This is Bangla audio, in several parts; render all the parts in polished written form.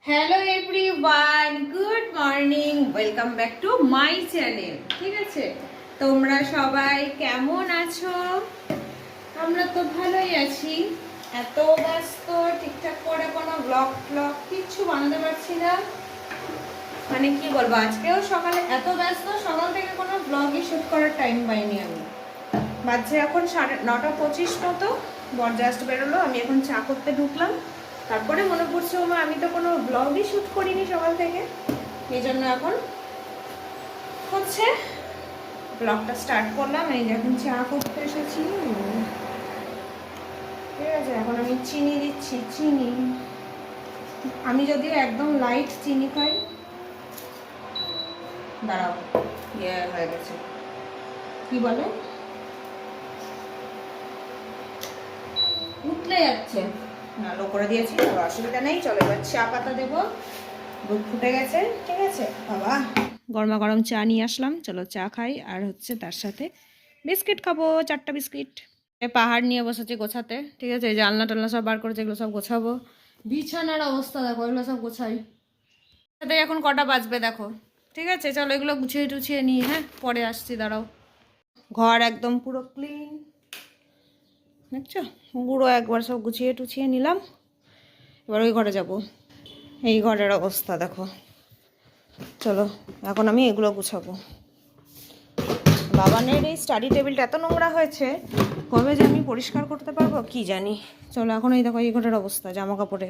Hello everyone, good morning, welcome back to my channel. ঠিক আছে, তোমরা সবাই কেমন আছো? আমরা তো ভালোই আছি। এত ব্যস্ত, ঠিকঠাক করে কোনো ব্লগ কিচ্ছু বানাতে পারছি না। মানে কি বলবো, আজকেও সকালে এত ব্যস্ত, সকাল থেকে কোনো ব্লগই শুট করার টাইম পাইনি আমি। বাজছে এখন 9:25 মতো, বর জাস্ট বেরোলো, আমি এখন চা করতে ঢুকলাম। তারপরে মনে পড়ছে ওমা আমি তো কোনো ব্লগই শ্যুট করিনি সকাল থেকে, এই জন্য এখন হচ্ছে ব্লগটা স্টার্ট করলাম। এই যে এখন চা করতে এসেছি। ঠিক আছে, এখন আমি চিনি দিচ্ছি। চিনি আমি যদিও একদম লাইট চিনি খাই। দাঁড়াও, ইয়ে হয়ে গেছে, কি বলে, উতলে যাচ্ছে। না, লো করে দিয়েছি, অসুবিধা নেই। চলো এবার চা পাতা দেবো। দুধ ফুটে গেছে। ঠিক আছে বাবা, গরমা গরম চা নিয়ে আসলাম। চলো চা খাই, আর হচ্ছে তার সাথে বিস্কিট খাবো, 4টা বিস্কিট। পাহাড় নিয়ে বসেছি গোছাতে। ঠিক আছে, এই যে আলনা টালনা সব বার করেছে, এগুলো সব গোছাবো। বিছানার অবস্থা দেখো, এগুলো সব গোছাই। এখন কটা বাজবে দেখো। ঠিক আছে, চলো এগুলো গুছিয়ে টুছিয়ে নিই। হ্যাঁ, পরে আসছি, দাঁড়াও। ঘর একদম পুরো ক্লিন, দেখছো, পুরো একবার সব গুছিয়ে টুছিয়ে নিলাম। এবার ওই ঘরে যাব। এই ঘরের অবস্থা দেখো। চলো এখন আমি এগুলো গুছাবো। বাবানের এই স্টাডি টেবিলটা এত নোংরা হয়েছে, কবে যে আমি পরিষ্কার করতে পারবো কি জানি। চলো এখন এই দেখো এই ঘরের অবস্থা, জামা কাপড়ে।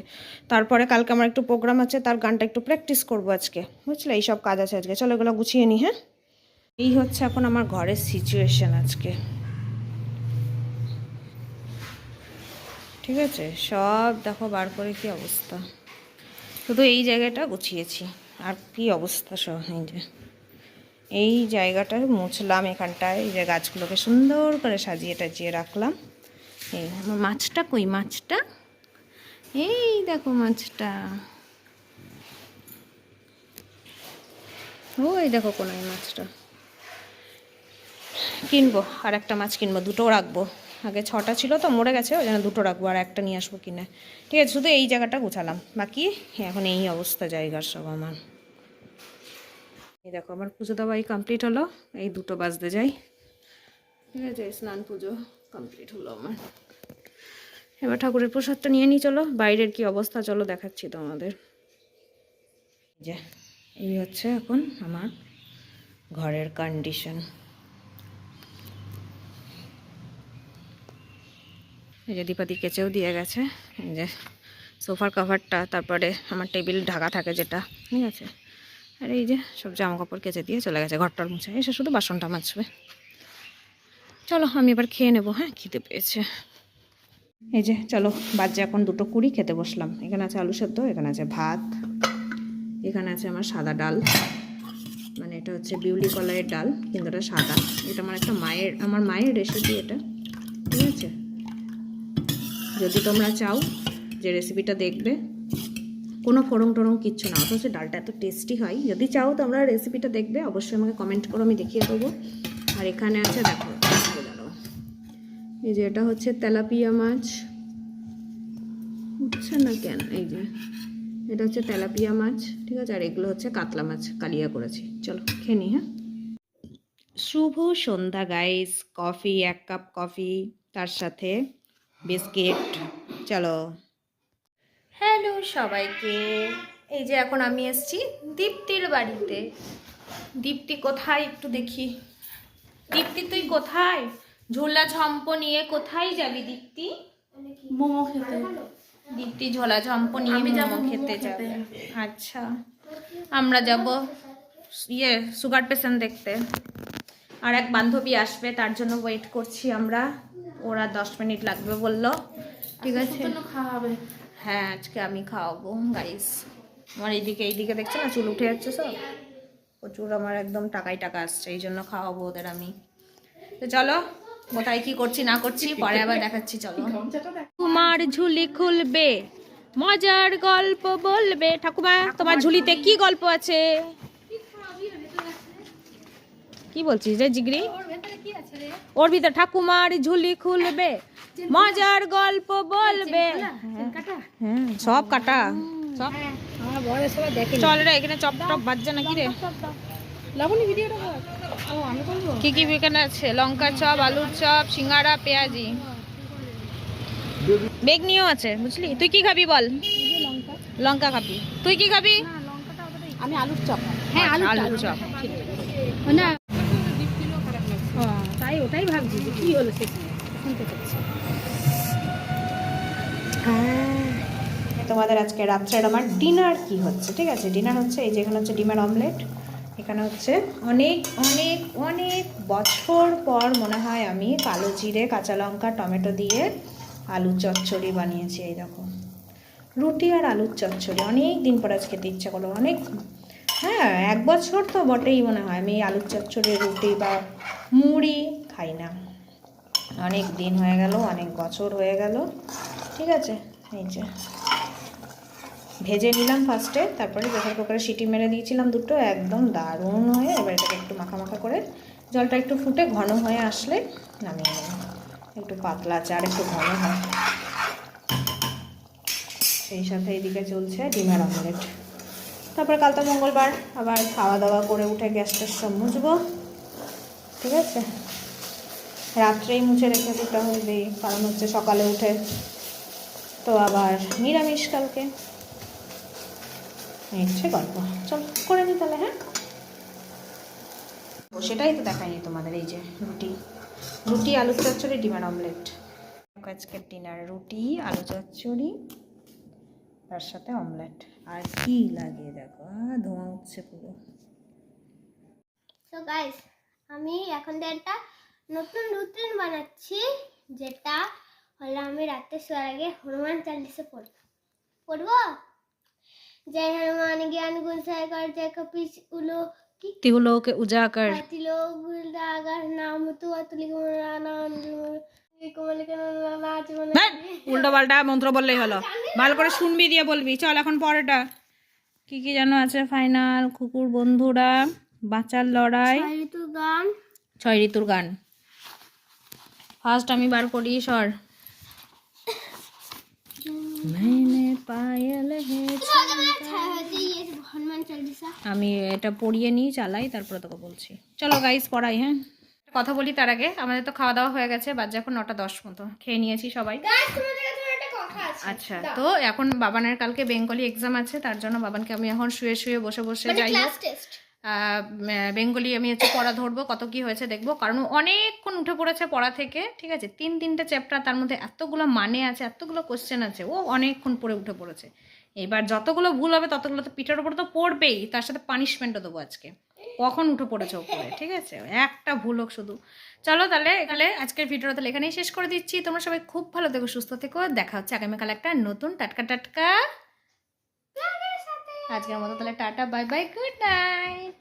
তারপরে কালকে আমার একটু প্রোগ্রাম আছে, তার গানটা একটু প্র্যাকটিস করবো আজকে, বুঝলে, এইসব কাজ আছে আজকে। চলো এগুলো গুছিয়ে নিই। হ্যাঁ, এই হচ্ছে এখন আমার ঘরের সিচুয়েশন আজকে। ঠিক আছে, সব দেখো বার করে কি অবস্থা। শুধু এই জায়গাটা গুছিয়েছি, আর কি অবস্থা সব। এই যে এই জায়গাটা মুছলাম, এখানটায় এই যে গাছগুলোকে সুন্দর করে সাজিয়ে টাজিয়ে রাখলাম। এই আমার মাছটা কই, মাছটা এই দেখো, মাছটা ওই দেখো কোন মাছটা। কিনবো, আর একটা মাছ কিনবো, দুটো রাখবো। আগে 6টা ছিল তো, মরে গেছে, ওই জন্য দুটো রাখবো, আর একটা নিয়ে আসবো কিনে। ঠিক আছে, শুধু এই জায়গাটা গুছালাম, বাকি এখন এই অবস্থা জায়গার সব আমার। এই দেখো আমার পুজো দেওয়াই কমপ্লিট হলো, এই 2টো বাজতে যাই। ঠিক আছে, স্নান পুজো কমপ্লিট হলো আমার। এবার ঠাকুরের প্রসাদটা নিয়ে নিই। চলো বাইরের কি অবস্থা, চলো দেখাচ্ছি তোমাদের। যে এই হচ্ছে এখন আমার ঘরের কন্ডিশন। এই যে দীপাদি কেচেও দিয়ে গেছে। এই যে সোফার কভারটা, তারপরে আমার টেবিল ঢাকা থাকে যেটা, ঠিক আছে। আর এই যে সব জামা কাপড় কেচে দিয়ে চলে গেছে, ঘরটার মুছে এসে শুধু বাসনটা মাজবে। চলো আমি এবার খেয়ে নেবো। হ্যাঁ, খিদে পেয়েছে। এই যে চলো, বাজে এখন 2:20, খেতে বসলাম। এখানে আছে আলু সেদ্ধ, এখানে আছে ভাত, এখানে আছে আমার সাদা ডাল, মানে এটা হচ্ছে বিউলি কলাইয়ের ডাল, কিন্তু এটা সাদা। এটা আমার মায়ের রেসিপি এটা। ঠিক আছে, যদি তোমরা চাও যে রেসিপিটা দেখবে, কোনো ফোড়ন টোড়ং কিচ্ছু না, অথচ ডালটা এত টেস্টি হয়। যদি চাও তোমরা রেসিপিটা দেখবে, অবশ্যই আমাকে কমেন্ট করো, আমি দেখিয়ে দেবো। আর এখানে আছে দেখো, দাঁড়াও, এই যে এটা হচ্ছে তেলাপিয়া মাছ, উঠছে না কেন, এই যে এটা হচ্ছে তেলাপিয়া মাছ। ঠিক আছে, আর এগুলো হচ্ছে কাতলা মাছ, কালিয়া করেছি। চলো খেয়ে নি। হ্যাঁ, শুভ সন্ধ্যা গাইস। কফি, 1 কাপ কফি, তার সাথে বিস্কিট। চলো, হ্যালো সবাইকে। এই যে এখন আমি এসেছি দীপ্তির বাড়িতে। দীপ্তি কোথায় একটু দেখি। দীপ্তি তুই কোথায়? ঝোলা ঝম্প নিয়ে কোথায় যাবি দীপ্তি? মোমো খেতে। দীপ্তি ঝোলা ঝম্প নিয়ে মোমো খেতে যাবে। আচ্ছা, আমরা যাব সুগার পেশেন্ট দেখতে। আর এক বান্ধবী আসবে, তার জন্য ওয়েট করছি আমরা। ওরা 10 মিনিট লাগবে বললো। ঠিক আছে, খাওয়াবে। হ্যাঁ আজকে আমি খাওয়াবো গাইস। আমার এইদিকে দেখছো না, চুল উঠে যাচ্ছে সব, প্রচুর আমার একদম টাকায় টাকা আসছে, এই জন্য খাওয়াবো ওদের আমি। তো চলো, কোথায় কি করছি না করছি পরে আবার দেখাচ্ছি। চলো, তোমার ঝুলি খুলবে, মজার গল্প বলবে। ঠাকুমা, তোমার ঝুলিতে কি গল্প আছে? কি বলছিস রে জিগরি? ওর ভিতরে ঠাকুমার ঝুলি খুলবে, মজার গল্প বলবে। হ্যাঁ, সব কাটা। চপ আমার বড় সবাই দেখে চল রে, এখানে চপ টপ বাজছে নাকি রে? লবণী ভিডিওটা ও আমি করবো কি কি এখানে আছে? লঙ্কা চপ, আলুর চপ, সিঙ্গাড়া, পেঁয়াজি, বেগনিও আছে, বুঝলি? তুই কি খাবি বল? লঙ্কা খাবি? তুই কি খাবি? আমি আলুর চপ হ্যাঁ আচ্ছা, আলুর চপ। না ও, তাই ওটাই ভাবছি যে কি হলো শেষে শুনতে পাচ্ছি তোমাদের আজকে রাত্রের আমার ডিনার কি হচ্ছে, ঠিক আছে? ডিনার হচ্ছে এই যে এখানে হচ্ছে ডিমের অমলেট, এখানে হচ্ছে অনেক অনেক অনেক বছর পর মনে হয় আমি কালো জিরে, কাঁচা লঙ্কা, টমেটো দিয়ে আলুর চচ্চড়ি বানিয়েছি। এই দেখো, রুটি আর আলুর চচ্চড়ি অনেক দিন পর আজ খেতে ইচ্ছা করলো, অনেক, হ্যাঁ 1 বছর তো বটেই মনে হয় আমি আলুর চচ্চড়ি, রুটি বা মুড়ি খাই না। অনেক দিন হয়ে গেল, অনেক বছর হয়ে গেল, ঠিক আছে? এই যে ভেজে নিলাম ফার্স্টে, তারপরে প্রেসার কুকারে সিটি মেরে দিয়েছিলাম দুটো, একদম দারুণ হয়ে, এবার এটাকে একটু মাখা মাখা করে জলটা একটু ফুটে ঘন হয়ে আসলে নামিয়ে নেব। একটু পাতলা চার একটু ঘন হয়। সেই সাথে এদিকে চলছে ডিমের অমলেট। তারপরে কাল তো মঙ্গলবার, আবার খাওয়া দাওয়া করে উঠে গ্যাসটা সব মুছবো, ঠিক আছে? রাত্রেই মুছে রেখে দিতে হবে, কারণ হচ্ছে সকালে উঠে তো আবার নিরামিষ কালকে। ইচ্ছে গল্প, চল করে নি তাহলে। হ্যাঁ, ও সেটাই তো দেখায়নি তোমাদের। এই যে রুটি, রুটি আলু চচ্চড়ি ডিমের অমলেট। আজকের ডিনার রুটি আলু চচ্চড়ি তার সাথে অমলেট। আর কি লাগে দেখো, ধোঁয়া উঠছে পুরো। সো গাইস, আমি এখন একটা নতুন রুটিন বানাচ্ছি, যেটা হলো আমি রাতে শোয়ার আগে হনুমান চালিসা পড়বো। জয় হনুমান জ্ঞান গুণ সাগর জয় কপিস উলো কি तिहुलोक उजागर তিলো গুলদাগার নাম তু অতুলি নাম নাচ উল্টো পাল্টা মন্ত্র বললেই হলো, ভালো করে শুনবি দিয়ে বলবি। চল এখন পরেটা কি কি যেন আছে? ফাইনাল, কুকুর বন্ধুরা, বাঁচার লড়াই, ঋতু গান, 6 ঋতুর গান। ফার্স্ট আমি বার করি সর। मैंने पायल है হনুমান চালিসা। আমি এটা পড়িয়ে নিই, চালাই, তারপরে তোকে বলছি। চলো গাইস পড়াই। হ্যাঁ, কথা বলি তার আগে, আমাদের তো খাওয়া দাওয়া হয়ে গেছে, বাজে এখন 9টা 10 মতো, খেয়ে নিয়েছি সবাই। গাইস, তোমাদের কাছে একটা কথা আছে। আচ্ছা, তো এখন বাবানের কালকে বেঙ্গলি এক্সাম আছে, তার জন্য বাবানকে আমি এখন শুয়ে শুয়ে বসে বসে যাই হোক ক্লাস টেস্ট। বেঙ্গলি আমি হচ্ছে পড়া ধরবো, কত কি হয়েছে দেখবো, কারণ অনেকক্ষণ উঠে পড়েছে পড়া থেকে, ঠিক আছে? 3-3টে চ্যাপ্টার, তার মধ্যে এতগুলো মানে আছে, এতগুলো কোশ্চেন আছে, ও অনেকক্ষণ পড়ে উঠে পড়েছে। এবার যতগুলো ভুল হবে ততগুলো তো পিঠের ওপর তো পড়বেই, তার সাথে পানিশমেন্টও দেবো আজকে। কখন উঠে পড়েছে ওপরে, ঠিক আছে? একটা ভুল হোক শুধু। চলো তাহলে তাহলে আজকের ভিডিওটা তাহলে এখানেই শেষ করে দিচ্ছি। তোমরা সবাই খুব ভালো থেকো, সুস্থ থেকো, দেখা হচ্ছে আগামীকাল একটা নতুন টাটকা টাটকা। আজকের মতো তাহলে tata, bye bye, good night.